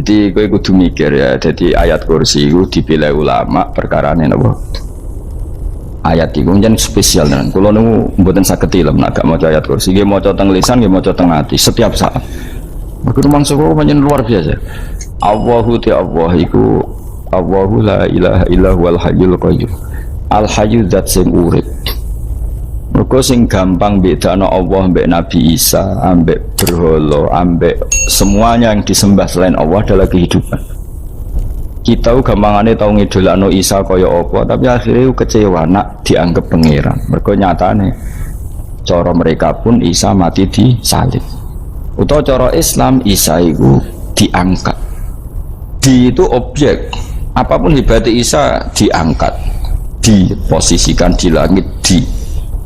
Jadi kowe kudu mikir ya. Jadi ayat kursi itu dipilih ulama perkarane napa? Ayat itu kan spesial tenan. Kula niku mboten saged tilem nek gak maca ayat kursi. Nggih maca teng lisan, nggih maca teng ati setiap saat. Mergo mangsa kok pancen luar biasa. Allahu Allah iku Allahu la ilaha illa huwal hayyul qayyum. Al hayyu zat sing urip. Mergo sing gampang bedakno Allah mbek Nabi Isa, ambek berhala, ambek semuanya yang disembah selain Allah adalah kehidupan. Kita gampangane tau ngidolakno Isa kaya apa, tapi akhirnya kecewa nak dianggap pangeran. Mergo nyatane cara mereka pun Isa mati di salib. Utawa cara Islam Isa itu diangkat. Di itu objek. Apapun hebatnya Isa diangkat, diposisikan di langit di.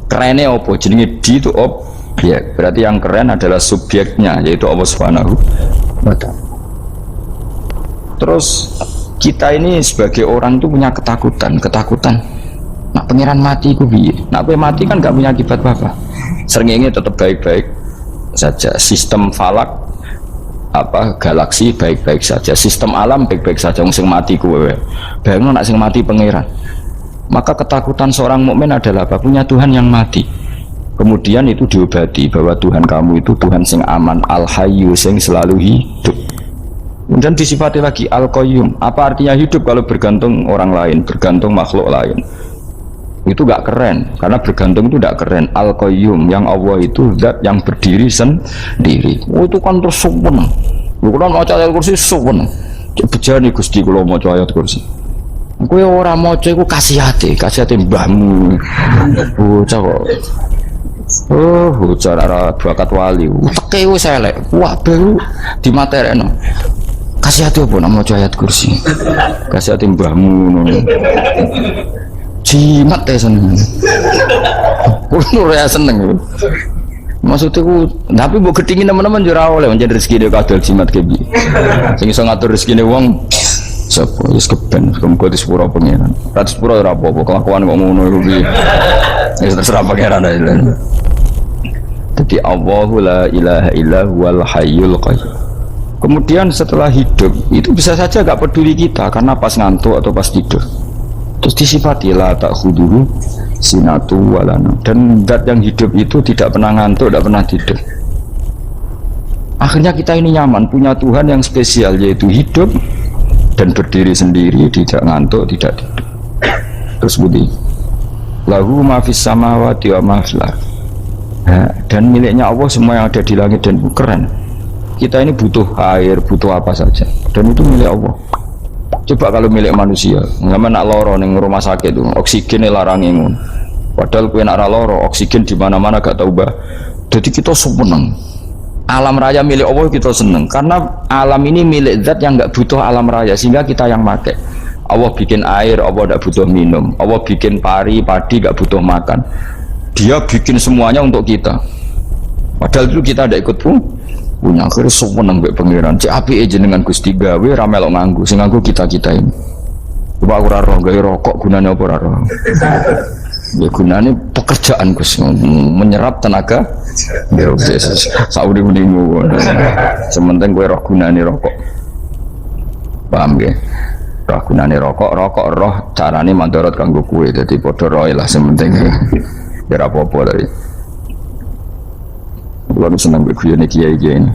Kerennya apa? Jenenge di itu objek. Berarti yang keren adalah subjeknya, yaitu Allah Subhanahu wa ta'ala. Terus kita ini sebagai orang itu punya ketakutan. Nak pangeran mati ku piye? Nak kowe mati kan gak punya akibat apa-apa. Srengenge tetap baik-baik saja. Sistem falak galaksi baik-baik saja. Sistem alam baik-baik saja. Wong sing mati kuwe. Bayangno nak sing mati pangeran. Maka ketakutan seorang mukmin adalah apa? Punya Tuhan yang mati. Kemudian itu diobati bahwa Tuhan kamu itu Tuhan sing aman, al-hayyu sing selalu hidup. Kemudian disifati lagi al-qayyum. Apa artinya hidup kalau bergantung orang lain, bergantung makhluk lain? Itu gak keren, karena bergantung itu gak keren. Al-qayyum, yang Allah itu zat yang berdiri sendiri. Oh itu kan terus suwen. Kalau mau ayat kursi suwen. Bejani Gusti kalau mau ayat kursi. Kowe ora maca iku kasihate mbahmu. Bocah kok. Oh, bocah ora bakat wali. Teke wis elek. Wah, baru dimaterekno. Kasih hati apa nak maca ayat kursi? Kasih hati mbahmu ngono. Jimat ya seneng. Kulo ya seneng. Maksudnya ku, tapi mbok gedhingi teman-teman yo ora oleh menjadi rezeki dia kadal jimat ke piye. Sing iso ngatur rezekine wong sapa wis keben muga disepuro pangeran. Ratus sepuro ora apa-apa kelakuan kok ngono iku piye. Wis terserah pangeran ae. Jadi Allahu la ilaha illa huwal hayyul qayyum. Kemudian setelah hidup itu bisa saja gak peduli kita karena pas ngantuk atau pas tidur. Terus disifati la ta'khudhuhu sinatu walana. Dan zat yang hidup itu tidak pernah ngantuk, tidak pernah tidur. Akhirnya kita ini nyaman punya Tuhan yang spesial, yaitu hidup dan berdiri sendiri, tidak ngantuk, tidak tidur. Terus budi lahu ma fis samawati wa ma fil ardh. Dan miliknya Allah semua yang ada di langit dan bumi. Keren. Kita ini butuh air, butuh apa saja, dan itu milik Allah. Coba kalau milik manusia, nggak nak loro neng rumah sakit itu, oksigen larang ingun. Padahal kue nak loro, oksigen di mana-mana gak tahu bah. Jadi kita seneng. Alam raya milik Allah kita seneng, karena alam ini milik zat yang nggak butuh alam raya, sehingga kita yang pakai. Allah bikin air, Allah tidak butuh minum. Allah bikin padi nggak butuh makan. Dia bikin semuanya untuk kita. Padahal itu kita tidak ikut pun. Punya akhirnya seneng mbek pangeran. Cek apike jenengan Gusti gawe ra melok nganggo, sing nganggo kita-kita ini. Coba aku ora roh gawe rokok gunane apa ora roh. Ya gunane pekerjaan Gus, menyerap tenaga. Ya wis sauri-urimu. Sementing kowe roh gunane rokok. Paham nggih? Roh gunane rokok roh carane mandorot kanggo kowe. Dadi padha roe lah sementing. Ya ora apa-apa tadi. Lalu senang berguyon kiai ini.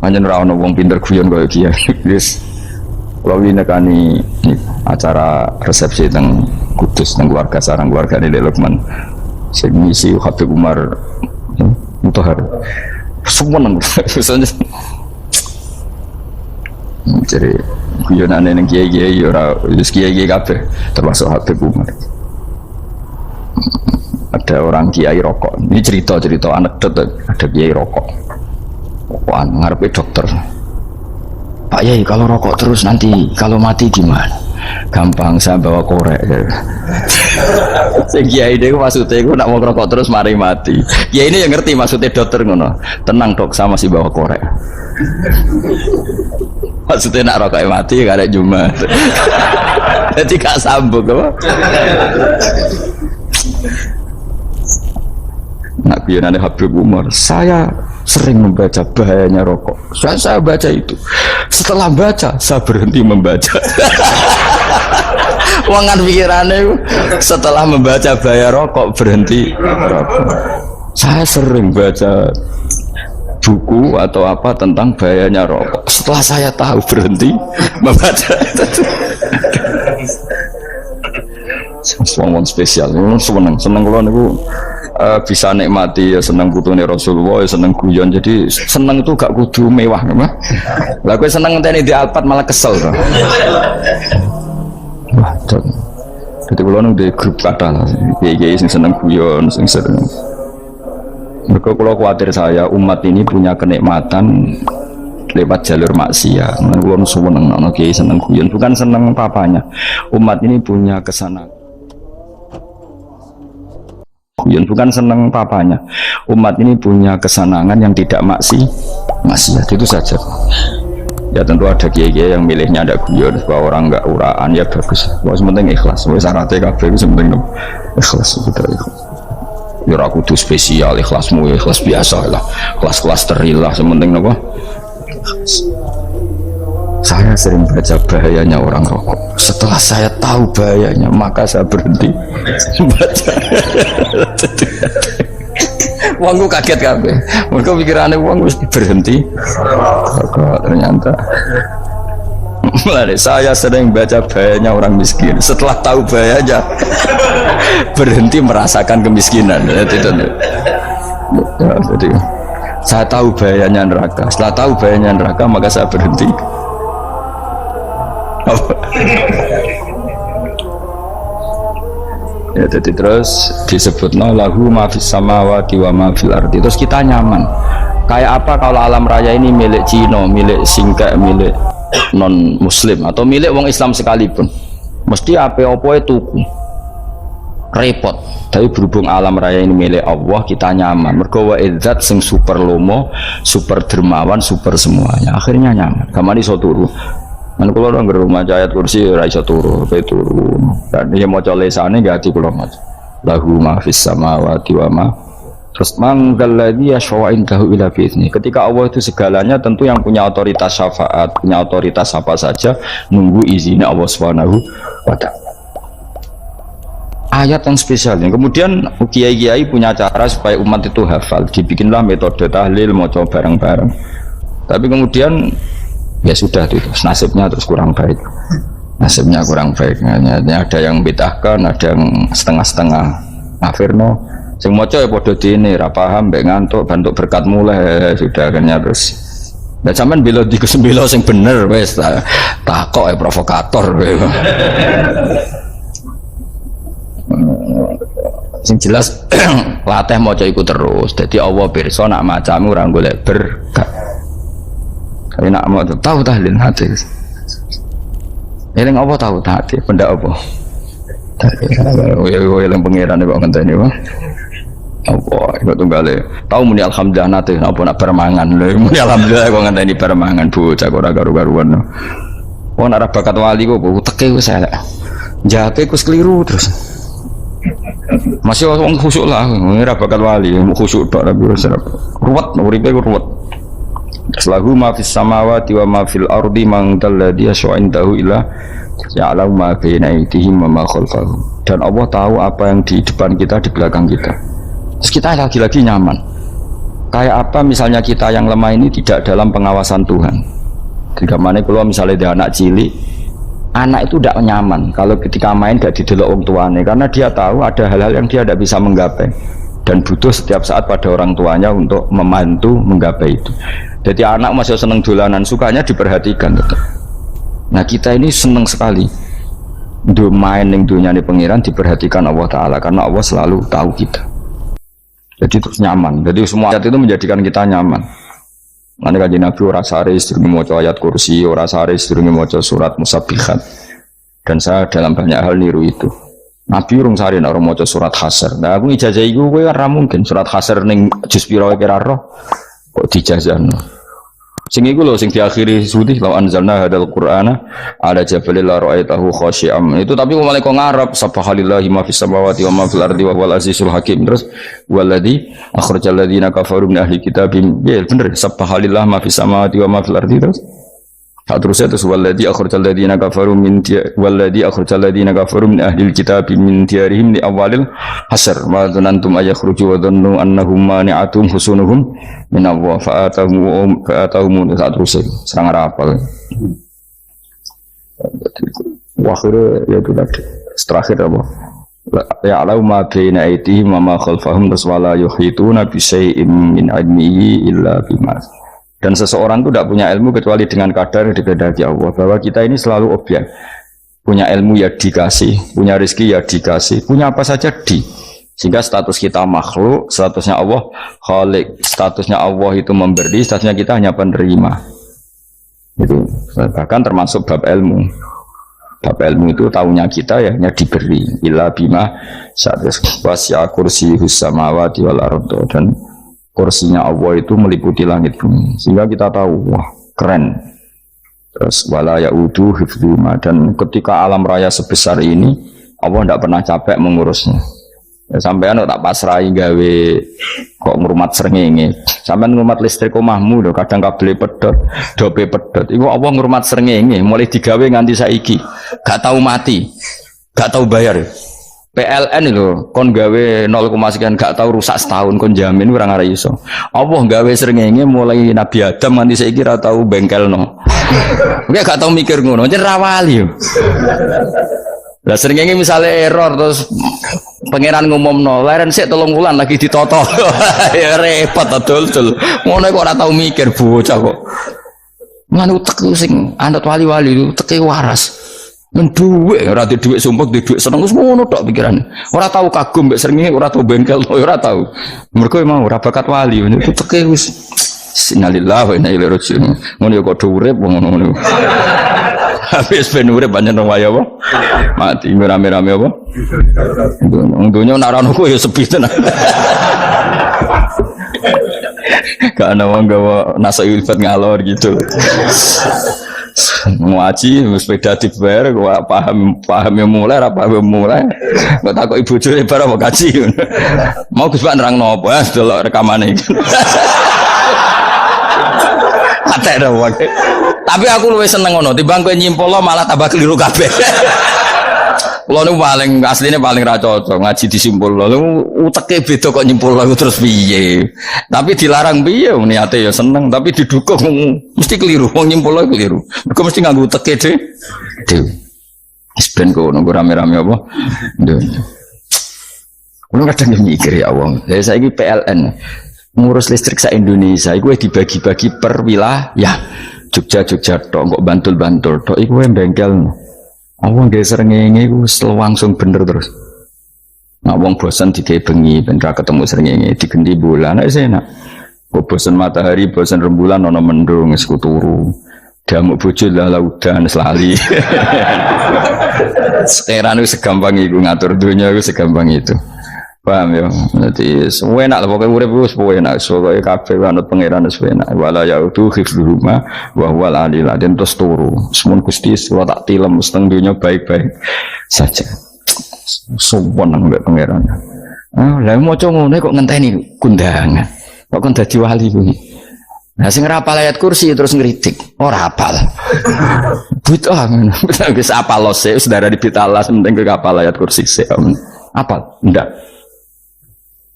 Hanya orang wong pinter guyon kaya kiai. Yes. Lalu ini nekani acara resepsi teng Kudus teng keluarga sarang keluarga ini Lukman. Sing ngisi Habib Umar Mutahar. Semua nang misalnya. Jadi guyonane nang kiai ora wis kiai kabeh termasuk Habib Umar. Ada orang kiai rokok, ini cerita anekdot, ada kiai rokok ngarepe dokter. Pak Yai, kalau rokok terus nanti kalau mati gimana? Gampang, saya bawa korek. Si kiai dia maksudnya aku nak mau rokok terus mari mati. Kiai ini yang ngerti maksudnya dokter ngono. Tenang dok, sama masih bawa korek. Maksudnya nak rokok mati gak ada Jumat. Jadi gak sambung apa? Nak biar Habib Umar, saya sering membaca bahayanya rokok. Saya baca itu. Setelah baca, saya berhenti membaca. Wangan pikirannya setelah membaca bahaya rokok berhenti rokok. Saya sering baca buku atau apa tentang bahayanya rokok. Setelah saya tahu berhenti membaca. Wong spesial, seneng kalau niku bisa nikmati ya seneng putune Rasulullah, ya seneng guyon. Jadi seneng itu gak kudu mewah, mah. Lah kowe seneng ngenteni di Alphard malah kesel to. Wah, jadi kalau nung di grup kata lah, kiai sing seneng guyon, sing seneng. Mereka kalau khawatir saya umat ini punya kenikmatan lewat jalur maksiat. Kalau seneng, anak kiai seneng guyon, bukan seneng papanya. Umat ini punya kesanaan. Guyon bukan seneng papanya. Umat ini punya kesenangan yang tidak maksiat, itu saja. Ya tentu ada kiai-kiai yang milihnya ada guyon supaya orang enggak uraan, ya bagus. Wes penting ikhlas. Wes syaratnya kabeh itu penting ikhlas kita ikhlas. Ya ora kudu spesial, ikhlasmu ya ikhlas biasa lah. Kelas-kelas terilah sementing apa? Saya sering baca bahayanya orang rokok. Setelah saya tahu bahayanya, maka saya berhenti baca. Wongku kaget kabeh. Mereka pikirannya wong wis berhenti. Rokok ternyata. Mulai saya sering baca bahayanya orang miskin. Setelah tahu bahayanya, berhenti merasakan kemiskinan. Jadi saya tahu bahayanya neraka. Setelah tahu bahayanya neraka, maka saya berhenti. Ya, jadi terus disebut lahu ma fis samawati wa ma fil ardi. Terus kita nyaman. Kayak apa kalau alam raya ini milik Cina, milik Singkek, milik non muslim atau milik wong Islam sekalipun. Mesti apa-apa tuku. Repot. Tapi berhubung alam raya ini milik Allah, kita nyaman. Mergo wa izzat sing super lomo, super dermawan, super semuanya. Akhirnya nyaman. Kamane iso turu. Man kula nang rumah ayat kursi ora iso turu, pe turu. Dan dia maca lesane gati kula maca. Lahu ma fis samawati wa ma. Terus manggal ladzi yashwa indahu ila bi'izni. Ketika Allah itu segalanya, tentu yang punya otoritas syafaat, punya otoritas apa saja nunggu izinnya Allah Subhanahu wa taala. Ayat yang spesial. Kemudian kiai-kiai punya cara supaya umat itu hafal. Dibikinlah metode tahlil maca bareng-bareng. Tapi kemudian ya sudah itu nasibnya terus kurang baik, nasibnya kurang baik. Ada yang bid'ahkan, ada yang setengah-setengah ngafirno. Sing maca ya padha dene ra paham mbek ngantuk bantuk berkat mulai sudah akhirnya terus. Lah sampean bela di kesembelo sing bener wis takok provokator. Sing jelas latih maca iku terus. Dadi Allah pirsa nak macamu ora golek berkah. Tapi nak mau tahu tahlil hati. Eling apa tahu hati? Benda apa? Eling pangeran kok ngenteni wae. Apa iku tunggale. Tahu muni alhamdulillah nate apa nak permangan. Muni alhamdulillah kok ngenteni permangan bocah ora karu-karuan. Wong nek bakat wali kok teke wis elek. Jape ku keliru terus. Masih wong khusyuk lah, ora bakat wali, khusyuk tok tapi wis ruwet, uripe ku ruwet. Lahu ma fis samawati wa ma fil ardi man dalladhi yash'indahu illa ya'lamu ma baina aydihim wa ma khalfahum. Dan Allah tahu apa yang di depan kita, di belakang kita. Terus kita lagi-lagi nyaman. Kayak apa misalnya kita yang lemah ini tidak dalam pengawasan Tuhan. Ketika mana kalau misalnya ada anak cilik, anak itu tidak nyaman kalau ketika main gak didelok orang tuanya, karena dia tahu ada hal-hal yang dia tidak bisa menggapai dan butuh setiap saat pada orang tuanya untuk membantu menggapai itu. Jadi anak masih seneng dolanan, sukanya diperhatikan tetap. Nah kita ini seneng sekali untuk main yang dunia ini pengiran diperhatikan Allah Ta'ala, karena Allah selalu tahu kita. Jadi terus nyaman. Jadi semua ayat itu menjadikan kita nyaman. Nanti kaji Nabi ora sare sedurunge maca ayat kursi, ora sare sedurunge maca surat musabbihat. Dan saya dalam banyak hal niru itu. Nabi urung sare nek ora maca surat Hasyr. Nah aku ijazah iku kowe ora mungkin surat Hasyr ning juz pira kira roh kok dijazahno. Sing iku lho sing diakhiri sudi law anzalna hadal qur'ana ala jabalil la ra'aitahu khashi'am. Itu tapi mulai kok ngarep subhanallahi ma fis samawati wa ma fil ardi wa huwal azizul hakim. Terus waladzi akhrajal ladzina kafaru min ahli kitabim. Ya bener subhanallahi ma fis samawati wa ma fil ardi terus. Terusnya terus waladzi akhrajal ladzina kafaru min ahli kitabim min diyarihim li awalil hasr ma dzanantum ayakhruju wa dhannu annahum mani'atum husunuhum min Allah fa'atahum terusnya serang rapal. Akhirnya ya itu tadi terakhir apa? Ya'lamu ma baina aydihim wa ma khalfahum wala yuhituna bi syai'in min ilmihi illa bima. Dan seseorang itu tidak punya ilmu kecuali dengan kadar dikehendaki Allah. Bahwa kita ini selalu objek. Punya ilmu ya dikasih, punya rezeki ya dikasih, punya apa saja di. Sehingga status kita makhluk, statusnya Allah khalik, statusnya Allah itu memberi, statusnya kita hanya penerima. Itu bahkan termasuk bab ilmu. Bab ilmu itu tahunya kita ya hanya diberi. Illa bima wasya kursiyus samawati wal ardh, dan kursinya Allah itu meliputi langit bumi, sehingga kita tahu wah keren. Terus wala yaudu hifdzuma, dan ketika alam raya sebesar ini Allah tidak pernah capek mengurusnya. Ya, sampean tak pasrahi gawe kok ngrumat srengenge, sampean ngrumat listrik omahmu lho kadang kabel pedhot, dope pedhot. Iku Allah ngrumat srengenge mulai digawe nganti saiki, gak tahu mati, gak tahu bayar. PLN lho kon gawe 0, sekian gak tahu rusak setahun kon jamin ora ngara iso. Allah gawe srengenge mulai Nabi Adam nganti saiki ora tahu bengkelno. Oke gak tahu mikir ngono, jen rawali yo. Lah srengenge misale error terus pangeran ngumumno, leren sik 3 wulan lagi ditoto. Ya repot dol-dol. Ngono kok ora tahu mikir bocah kok. Ngono utek sing anut wali-wali uteke waras. Menduwe ora di dhuwit sumpek di dhuwit seneng wis ngono tok pikirane. Ora tahu kagum mbek srengenge, ora tahu bengkel, ora tahu. Mergo emang ora bakat wali, itu teke wis innalillahi wa inna ilaihi raji'un. Ngono ya kok urip ngono. Habis ben urip pancen waya apa? Mati rame-rame apa? Untunya nak rono ku ya sepi tenan. Gak ana wong gawa nasa ilfat ngalor gitu. Ngaji sepeda dibayar gua paham yang mulai apa yang mulai nggak takut ibu cuy barang mau kaji mau Gus Pak nerang nopo ya delok rekamane atek dah wae tapi aku luwih seneng ngono timbang kowe nyimpul malah tambah keliru kabeh. Kulo niku paling asline paling ra cocok ngaji disimpul lho uteke beda kok nyimpul lho terus piye tapi dilarang piye niate ya seneng tapi didukung mesti keliru wong nyimpul lho keliru mergo mesti nganggo uteke dhewe wis ben kono rame-rame apa kulo kadang mikir ya wong saya saiki PLN ngurus listrik sa Indonesia iku dibagi-bagi per wilayah Jogja tok kok Bantul tok iku bengkel. Awang gak srengenge iku langsung bener terus. Nak wong bosan digawe bengi ben ra ketemu srengenge digendi bulan nek enak. Kok bosan matahari, bosan rembulan ana mendung wis turu. Damuk bojo lah udan selali. Sekarang itu segampang itu ngatur dunia itu segampang itu. Paham ya? Jadi enak lah pokoknya urip wis enak. Pokoke kabeh anut pangeran wis enak. Wala yaudu hifdzuhuma wa huwal aliyul azim terus turu. Semun Gusti kula tak tilem seteng dunya baik-baik saja. Sopan nang mbek pangeran. Ah, lha maca ngono kok ngenteni kundangan. Kok kon dadi wali kuwi. Nah sing ora hafal ayat kursi terus ngritik. Ora hafal. Bid'ah ngono. Wis hafal lose wis darah di bitalah penting kowe hafal ayat kursi sik. Hafal? Ndak.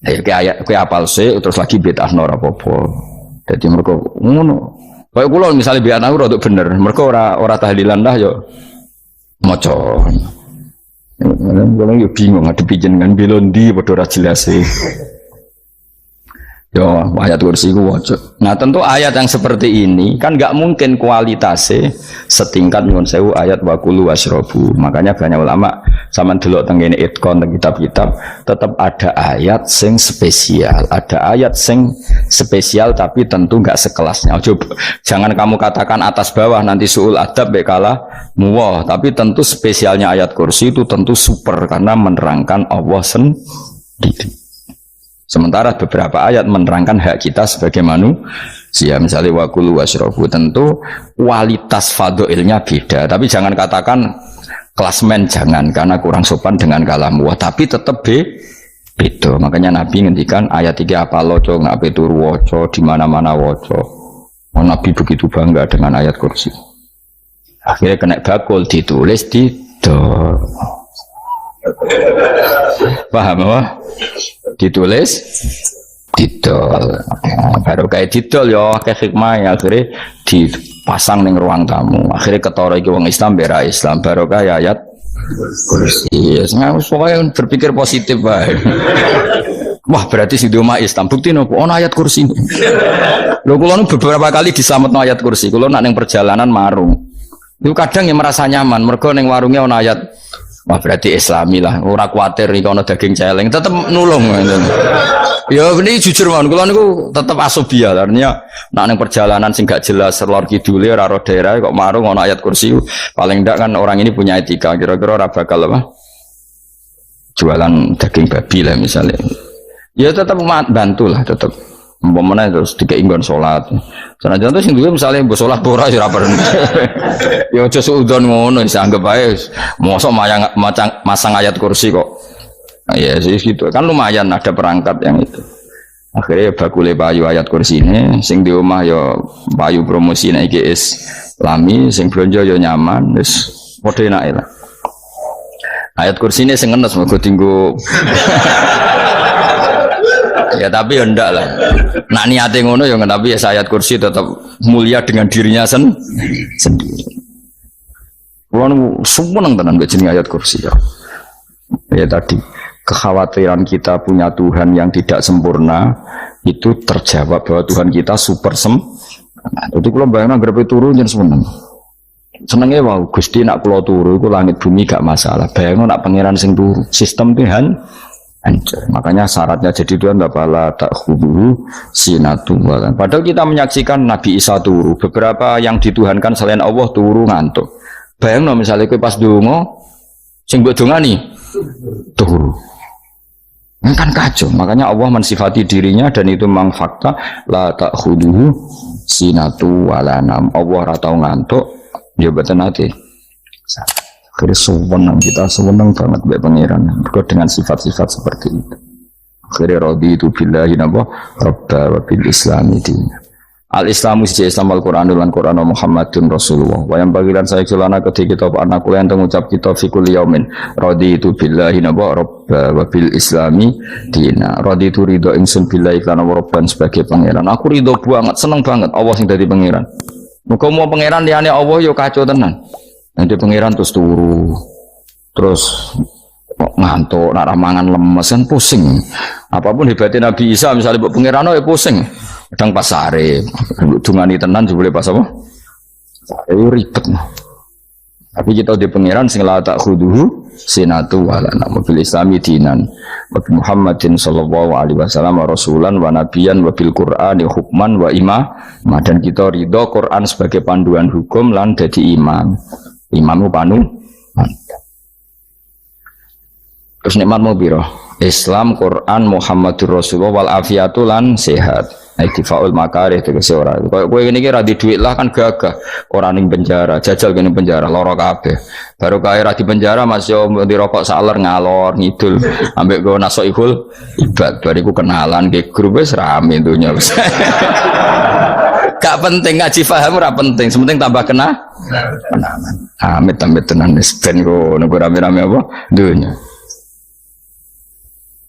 Kayak apal sih terus lagi bid'ah ora apa-apa. Dadi mergo ngono. Kayak kula misale bid'ah ora bener, mergo ora tahlilan dah yo maca. Kula yo bingung ngadepi jenengan belondi padha ora jelas e. Yo ayat kursi ku waca. Nah tentu ayat yang seperti ini kan nggak mungkin kualitasnya setingkat nyuwun sewu ayat wakulu wasrobu. Makanya banyak ulama sama delok tengene itkon teng kitab-kitab tetap ada ayat sing spesial, ada ayat sing spesial tapi tentu nggak sekelasnya. Coba jangan kamu katakan atas bawah nanti suul adab bekala muwah, tapi tentu spesialnya ayat kursi itu tentu super karena menerangkan Allah sendiri. Sementara beberapa ayat menerangkan hak kita sebagai manusia. Misalnya wakulu wasrofu, tentu kualitas fadilnya beda. Tapi jangan katakan klasmen, jangan, karena kurang sopan dengan kalam wah. Tapi tetap beda. Makanya Nabi ngendikan ayat 3 apa loco ngape turu woco di mana-mana woco. Oh, Nabi begitu bangga dengan ayat kursi. Akhirnya kena bakul ditulis di paham apa? Ditulis didol. Baru kayak didol ya kayak hikmah akhirnya dipasang ning ruang tamu. Akhirnya ketara iki wong Islam bera Islam baru kayak ayat kursi. Soalnya berpikir positif bae. Wah berarti si umat Islam bukti nopo ono ayat kursi. Lho kula nu beberapa kali diselametno ayat kursi. Kula nak ning perjalanan marung. Itu kadang yang merasa nyaman mergo ning warungnya ono ayat. Wah berarti Islami lah, ora kuatir iki ana daging celeng, tetep nulung. Ya ini jujur mawon, kula niku tetep asobia, artinya nek ning perjalanan sing gak jelas lor kidule ora ro daerah kok marung ana ayat kursi, paling ndak kan orang ini punya etika, kira-kira ora bakal apa? Jualan daging babi lah misalnya. Ya tetep bantu lah tetep. Umpamane terus dikei nggon salat. Senajan terus sing duwe misale mbok salat ora ya ora perlu. Ya aja suudon ngono wis anggap ae mosok masang ayat kursi kok. Nah, ya sih gitu. Kan lumayan ada perangkat yang itu. Akhirnya bakule payu ayat kursi ini sing di omah ya payu promosi nek iki Islami sing blonjo ya nyaman wis padha enake lah. Ayat kursi ini sing ngenes mergo dinggo ya tapi ya ndak lah. Nak niate ngono ya tapi ya ayat kursi tetap mulia dengan dirinya sendiri. Kulo seneng tenan mbek jeneng ayat kursi ya. Ya tadi kekhawatiran kita punya Tuhan yang tidak sempurna itu terjawab bahwa Tuhan kita super sempurna. Jadi kulo bayangno grepe turu yen seneng. Senenge wae Gusti nak kula turu iku langit bumi gak masalah. Bayangno nak pangeran sing turu, sistem Tuhan hancur. Makanya syaratnya jadi Tuhan bapala tak khuduhu sinatu. Padahal kita menyaksikan Nabi Isa turu. Beberapa yang dituhankan selain Allah turu ngantuk. Bayangno misalnya kowe pas donga sing mbok dongani turu. Ini kan kacau. Makanya Allah mensifati dirinya dan itu memang fakta la tak khuduhu sinatu walanam. Allah ora tau ngantuk, dia boten ate. Akhirnya sewenang kita sewenang banget baik pangeran berikut dengan sifat-sifat seperti itu. Akhirnya raditu billahi nabah rabba wa bil islami dina. Al-Islamu siji Islam Al-Qur'an lan Qur'an Muhammadun Rasulullah. Wa yang bagilan saya kelana ketika kita anak kula yang mengucap kita fi kulli yaumin raditu billahi nabah rabba wa bil islami dina. Raditu ridho ingsun billahi lan rabban sebagai pangeran. Aku ridho banget, seneng banget Allah sing dadi pangeran. Muga mau pangeran liyane Allah yo kacau tenan. Nanti pangeran terus turu, terus ngantuk, nak mangan lemes kan pusing. Apapun hebatnya Nabi Isa misalnya buat pangeran ya pusing. Kadang pas sare, dungani tenan juga boleh pas apa? Itu ribet. Tapi kita di pangeran sing la tak khuduhu sinatu wala mobil Islami dinan. Nabi Muhammadin sallallahu alaihi wasallam wa rasulan wa nabiyan wa bil Qur'ani hukman wa imam. Dan kita ridho Quran sebagai panduan hukum lan dadi imam. Imammu panu. Terus nikmatmu piro? Islam, Quran, Muhammadur Rasulullah wal afiatu lan sehat. Iktifaul makarih tegese ora. Kowe ngene iki ra di dhuwit lah kan gagah. Ora ning penjara, jajal kene penjara lara kabeh. Baru kae ra di penjara Mas yo di rokok saler ngalor ngidul ambek go nasoihul ibad. Bariku kenalan ke grup wis rame dunya wis. Gak penting ngaji paham ora penting, sepenting tambah kenalan. Amit tenan wis ben go rame-rame apa dunya.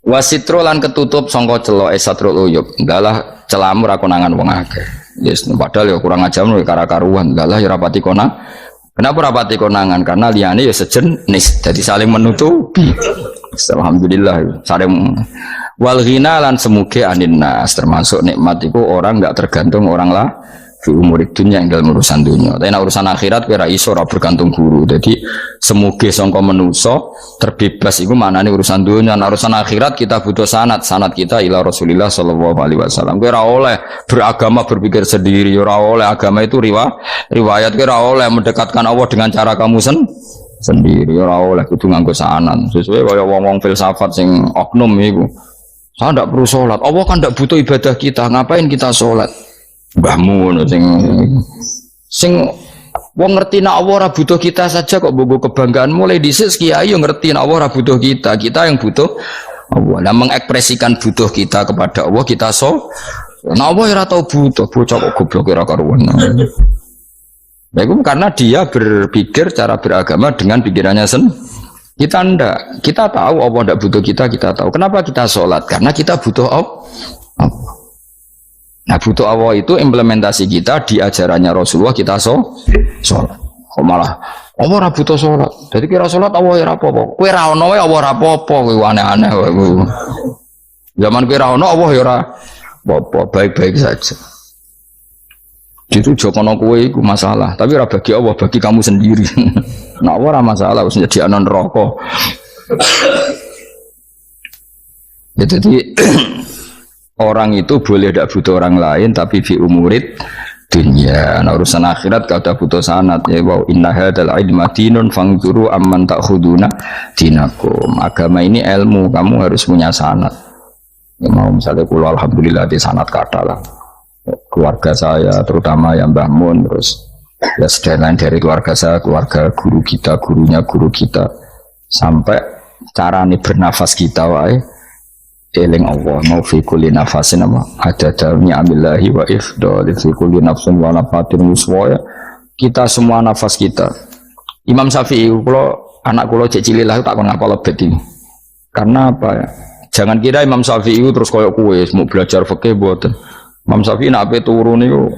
Wasitro lan ketutup sangka celok satrul uyub. Enggaklah celamu ra konangan wong akeh. Yes, padahal ya kurang ajar lho kara-karuan. Enggaklah ya rapati konang. Kenapa rapati konangan? Karena liyane ya sejenis. Jadi saling menutupi. Alhamdulillah saling wal ghina lan semuge anin nas termasuk nikmat itu orang enggak tergantung orang lah di umur dunia yang dalam urusan dunia. Tapi urusan akhirat kira iso ora bergantung guru. Jadi semuge sangka manusa terbebas iku maknane urusan dunia. Nah, urusan akhirat kita butuh sanad kita ila Rasulillah sallallahu alaihi wasallam. Kira oleh beragama berpikir sendiri, ora oleh agama itu riwayat kira oleh mendekatkan Allah dengan cara kamu sendiri, ora oleh kudu nganggo sanad. Sesuai kaya wong-wong filsafat sing oknum iku. Saya tidak perlu sholat. Allah kan tidak butuh ibadah kita. Ngapain kita sholat? Mbahmu sing wong ngerti nak Allah ora butuh kita saja kok bogo kebanggaan mulai dhisik kiai yo ngerti nak Allah ora butuh kita. Kita yang butuh Allah. Nah mengekspresikan butuh kita kepada Allah kita nah Allah ora tau butuh bocah kok goblok ora karuan. Nah, itu karena dia berpikir cara beragama dengan pikirannya kita ndak. Kita tahu Allah ndak butuh kita tahu. Kenapa kita sholat? Karena kita butuh Allah. Nah butuh Allah itu implementasi kita di ajarannya Rasulullah kita sholat. Kok malah Allah ora butuh sholat. Jadi kira sholat Allah ora apa-apa. Kowe ra ono wae Allah ora apa-apa. Kowe aneh-aneh kowe. Zaman kowe ra ono Allah ya ora apa-apa, baik-baik saja. Itu jokono kowe iku masalah, tapi ora bagi Allah, bagi kamu sendiri. Nah ora masalah wis jadi anon rokok. Ya, jadi orang itu boleh tidak butuh orang lain tapi fi umurid dunia. Nah urusan akhirat kau tak butuh sanad ya wa inna hadzal ilma dinun fangzuru amman ta'khuduna dinakum. Agama ini ilmu, kamu harus punya sanad. Ya, mau misalnya kula alhamdulillah di sanad kata lah. Keluarga saya terutama yang Mbah Mun terus ya lain dari keluarga saya, keluarga guru kita, gurunya guru kita sampai cara nih bernafas kita wae eling Allah mau fi kulli nafasin apa adada ni'amillahi wa ifdal fi kulli nafsin wa nafatin muswaya. Kita semua nafas kita. Imam Syafi'i kula anak kula cek cilik lah tak kon ngapal lebet ini. Karena apa ya? Jangan kira Imam Syafi'i terus koyo kowe mau belajar fikih mboten. Imam Syafi'i nak ape turu niku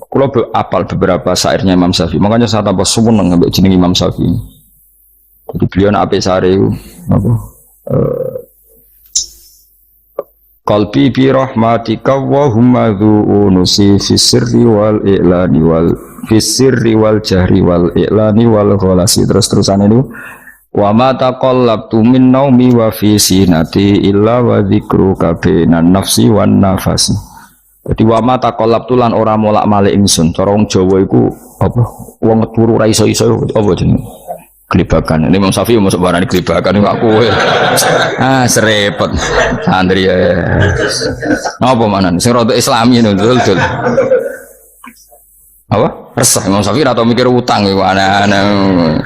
kula apal beberapa syairnya Imam Syafi'i. Makanya saya tambah seneng ambek jeneng Imam Syafi'i. Jadi beliau nak ape sare apa qalbi bi rahmatika wa humma dzu'unusi fi sirri wal i'lani wal fi sirri wal jahri wal i'lani wal ghalasi. Terus-terusan itu wa ma taqallabtu min naumi wa fi sinati illa wa dzikruka bainan nafsi wan nafasi. Jadi wa ma taqallabtu lan ora molak-malik ingsun. Cara wong Jawa iku apa wong turu ra iso-iso apa jenenge? Kelibakan. Ini Imam Syafi'i masuk barang kelibakan ini aku. Serepet santri ya. Apa mana? Sing rada Islami betul. Apa? Resah Imam Syafi'i atau mikir utang iku aneh-aneh.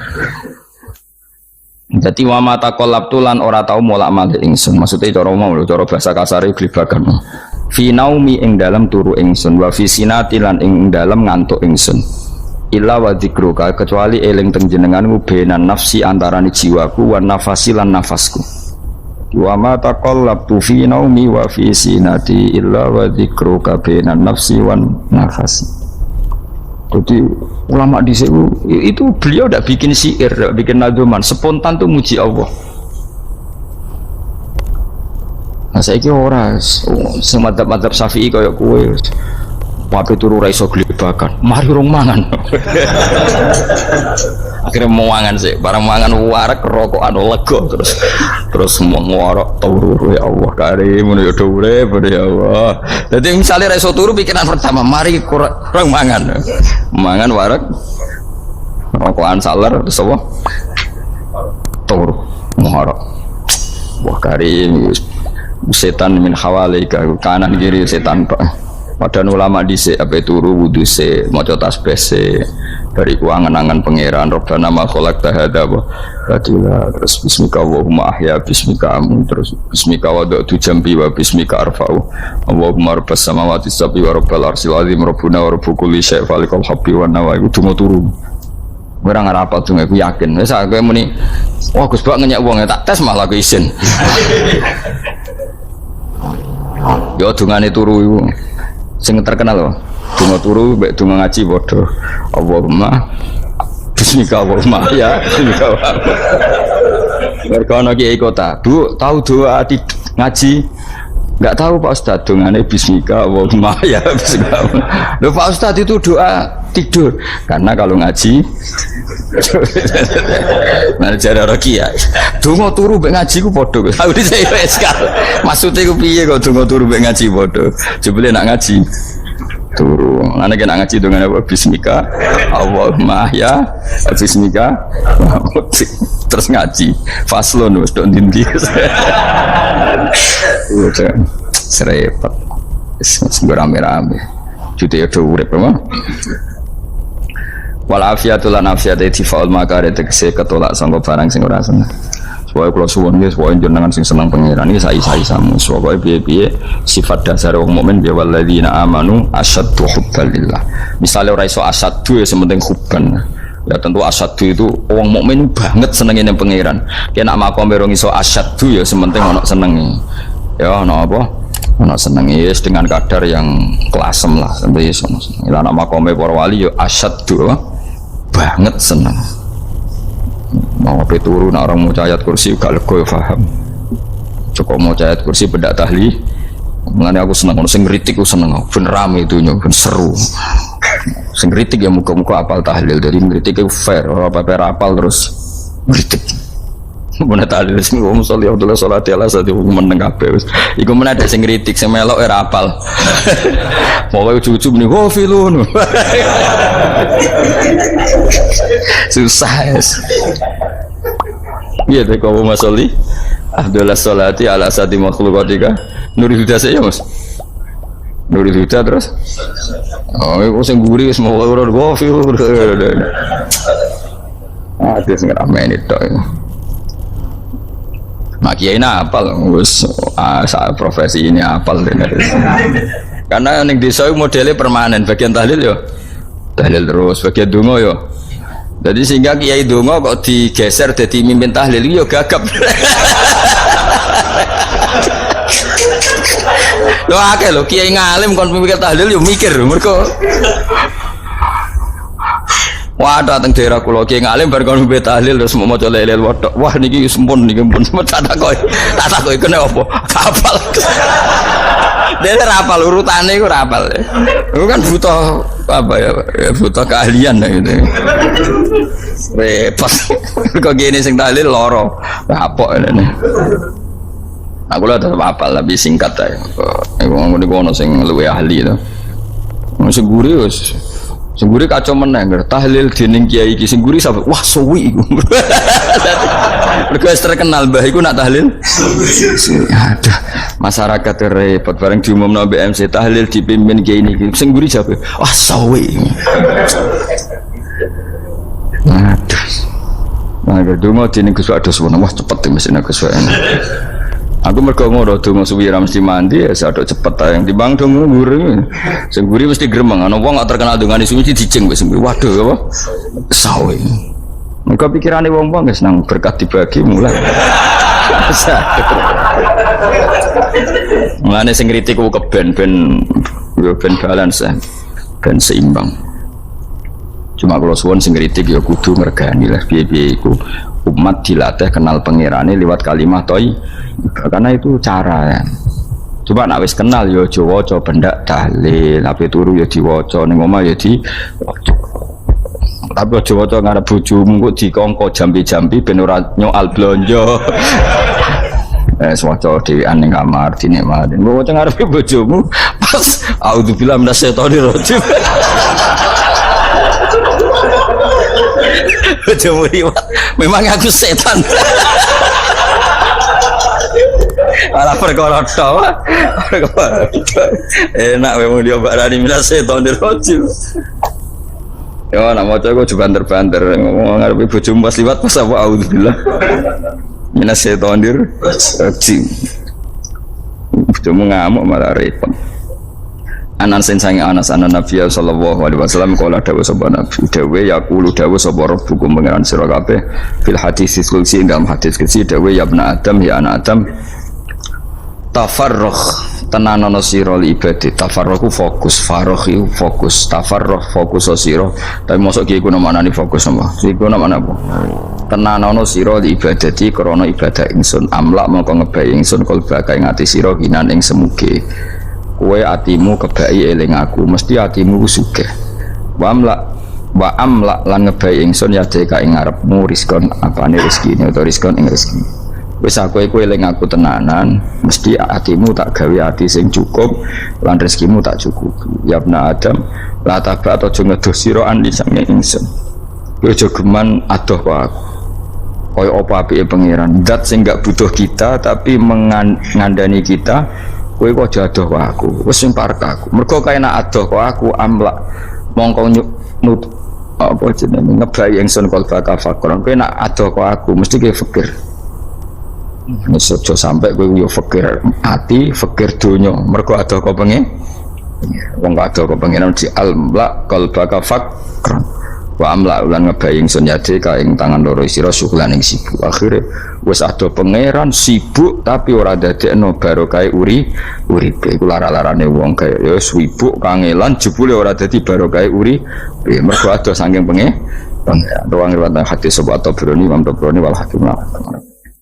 Jadi wa mata qalabtu lan ora tau molak-malik ingsun. Maksudnya cara mau cara bahasa kasar kelibakan. Fi naumi ing dalam turu ingsun wa fi sinati lan ing dalam ngantuk ingsun. Illa wa dzikruka kecuali eling teng jenenganmu benan nafsi antarane jiwaku wan nafasi lan nafasku. Wa ma taqallabtu fi naumi wa fi sinati illa wa dzikruka benan nafsi wan nafasi. Jadi ulama di itu beliau tidak bikin syair, tidak bikin nadzuman, spontan tuh muji Allah. Nah saya kira orang semadzab Syafi'i kayak kue pape turu ra iso glebakan, mari rong mangan. Akhirnya mau mangan sih, barang mangan warak rokokan lega terus mau ngorok turu ya Allah karim ya urip ya Allah. Jadi misalnya ra iso turu pikiran pertama mari kurang mangan warak rokokan saler terus apa? Turu ngorok. Wah karim setan min hawalika kanan kiri setan Pak. Padahal ulama dhisik ape turu wudu se maca tasbih se dari angan-angan pangeran Rabbana ma khalaqta hadza wa batila terus bismika Allahumma ahya bismika amun terus bismika wada'tu jambi wa bismika arfa'u Allahumma rabbas samawati sab'i wa rabbal arsyil azim rabbuna wa rabbu kulli syai' falikal habbi wa nawa itu tunggu turu ora ngarapal tunggu aku yakin wis aku muni wah Gus Bak ngenyek wong tak tes malah aku isin yo dungane turu iku sing terkenal loh, donga turu, mbek donga ngaji bodoh. Allahumma bismika Allahumma ya bismika. Mereka kiai kota, Bu tahu doa di ngaji? Enggak tahu Pak Ustadz, dongane bismika Allahumma ya bismika. Loh Pak Ustadz itu doa tidur, karena kalau ngaji mana cara rokia donga turu mbek ngaji ku padha aku dhisik wis kal maksudnya ku piye kok donga turu mbek ngaji padha jebule nak ngaji turu. Ana kena ngaji dengan apa bismika Allahumma ya bismika terus ngaji faslon wis tok ndi. Udah serempet. Wis rame-rame. Jute yo urip apa? Wal afiatul lan afiate difaul makare tegese ketolak sangka barang sing ora seneng. Supaya kalau suwon guys, supaya jenengan sing senang pangeran ini saya samu. Supaya biye sifat dasar orang mukmin biya walladzina amanu asyaddu hubbalillah. Misalnya orang iso asyaddu ya sementing hubban. Ya tentu asyaddu itu orang mukmin banget senengin yang pangeran. Kena makom berong iso asyaddu ya sementing ono senengi. Ya ono apa? Ono senengi dengan kadar yang klasem lah. Sampai iso. Ila nak makom para wali ya asyaddu banget seneng. Mau apa turu nak orang mau ayat kursi gak lego ya paham. Cukup mau ayat kursi bedak tahli. Mengenai aku senang, sing ngritik aku seneng, ben rame itu ben seru. Sing ngritik ya muka-muka apal tahlil, dari ngritik itu fair, orang apa apal terus ngritik. Mana tahlil sing ngomong sholli Abdullah sholati ala satu meneng kabeh wis. Iku men ada sing ngritik, sing melok ora apal. Pokoke cucu meni wo filun. Susah es. Iya deh kau mau sholli Abdullah sholati ala satu makhlukatika. Nuri Huda saya mas. Nuri Huda terus. Oh, aku sing guri semua orang wo filun. Ada sing ramen itu. Mak kiai apal, wis profesi ini apal karena yang desa modelnya permanen, bagian tahlil yo tahlil terus, bagian donga yo. Jadi sehingga kiai donga kok digeser jadi mimpin tahlil yo gagap. Lo akeh lo kiai ngalim kon mikir tahlil yo mikir mergo. Wah datang daerah kulo kiai ngalim bar kon mbet tahlil terus mau maca lelel wedok. Wah niki sempun niki pun tak takoi kena apa? Kapal. Dia rapal urutane iku rapal. Itu kan butuh apa ya? Butuh keahlian gitu. Repot. Kok gini sing tahlil loro. Kapok ini. Aku lah tetap apal lebih singkat aja. Iku ngono sing luwih ahli to. Sing guri wis Sengguri kacau meneng, tahlil dening kiai iki sengguri sampai wah suwi iku. Mergo terkenal mbah iku nak tahlil. Aduh, masyarakat repot bareng diumumno BMC tahlil dipimpin kiai niki. Sengguri jabe, wah suwi. Aduh. Nah, donga dening Gus Wados wah cepet mesin Gus Wados. Aku mergo ngono donga suwi ra mesti mandi ya sadok cepet ta yang timbang donga nguri. Sing nguri mesti gremeng ana wong gak terkenal dongane suwi dijeng wis waduh apa sawe. Muga pikirane wong-wong wis nang berkat dibagi mulai. Mulane sing kritik ku keben yo ben balance ben seimbang. Cuma kalau suwon sing kritik ya kudu ngergani lah piye-piye iku umat dilatih kenal pangerane lewat kalimat toy karena itu cara ya. Coba nak wis kenal yo aja waca bendak dalil, ape turu yo diwaca ning omah yo diwaca. Tapi aja waca ngarep bojomu kok dikongko jambi-jambi ben ora nyoal blonjo. Waca dhewean ning kamar dinikmatin. Kok waca ngarepe bojomu pas auzubillahi minasyaitonir rajim. Bojomu liwat, memang aku setan. Malah perkara tok. Enak memang dia barani minasyaitonir rajim. Yo nak maca kok banter-banter ngomong ngarepe bojomu pas liwat pas apa auzubillah. Minasyaitonir rajim. Bojomu ngamuk malah repot. Anas sange Anas anan Nabi sallallahu alaihi wasallam kala dawuh sapa Nabi dawuh yaqulu dawuh sapa rabbukum pangeran sira kabeh fil hadis qudsi dalam hadis qudsi dawuh ya ibnu Adam ya anak Adam tafarrugh tenanono sira li ibadah tafarrugh fokus faragh fokus tafarrugh fokus sira tapi mosok ki iku namane fokus apa iku namane apa tenanono sira li ibadati krana ibadah ingsun amlak mongko ngebai ingsun kalbaka ing ati sira hinan ing semuge kowe atimu kebai eling aku mesti atimu sugih wa amla lan ngebai ingsun ya deka ing ngarepmu rizkon apane rezekine utawa rizkon ing rezeki Wis aku eling aku tenanan, mesti hatimu tak gawe hati sing cukup lan rezekimu tak cukupi. Ya ibna Adam, la tabat aja ngedoh sira ani sange ingsun. Kowe aja geman adoh kok aku. Kaya apa apike pangeran, zat sing gak butuh kita tapi mengandani kita, kowe kok aja adoh kok aku. Wis sing parek aku. Mergo kaya nak adoh kok aku amlak mongko nut apa jenenge ngebai ingsun kalba kafakron. Kowe nak adoh kok aku mesti kowe fikir. Sojo sampai kowe yo fikir ati, fikir donya. Mergo ada kok pengen. Wong ada kok pengen di almla qalbaka fakran. Wa amla ulan ngebayi ingsun yade ka ing tangan loro sira syukulan ing sibuk. Akhire wis ada pangeran sibuk tapi ora dadekno barokah uripe. Iku lara-larane wong kaya ya sibuk kangelan jebule ora dadi barokah uripe. Mergo ada saking pengen. Ruang riwayat hadis sebab Tabrani, Imam Tabrani wal Hakim.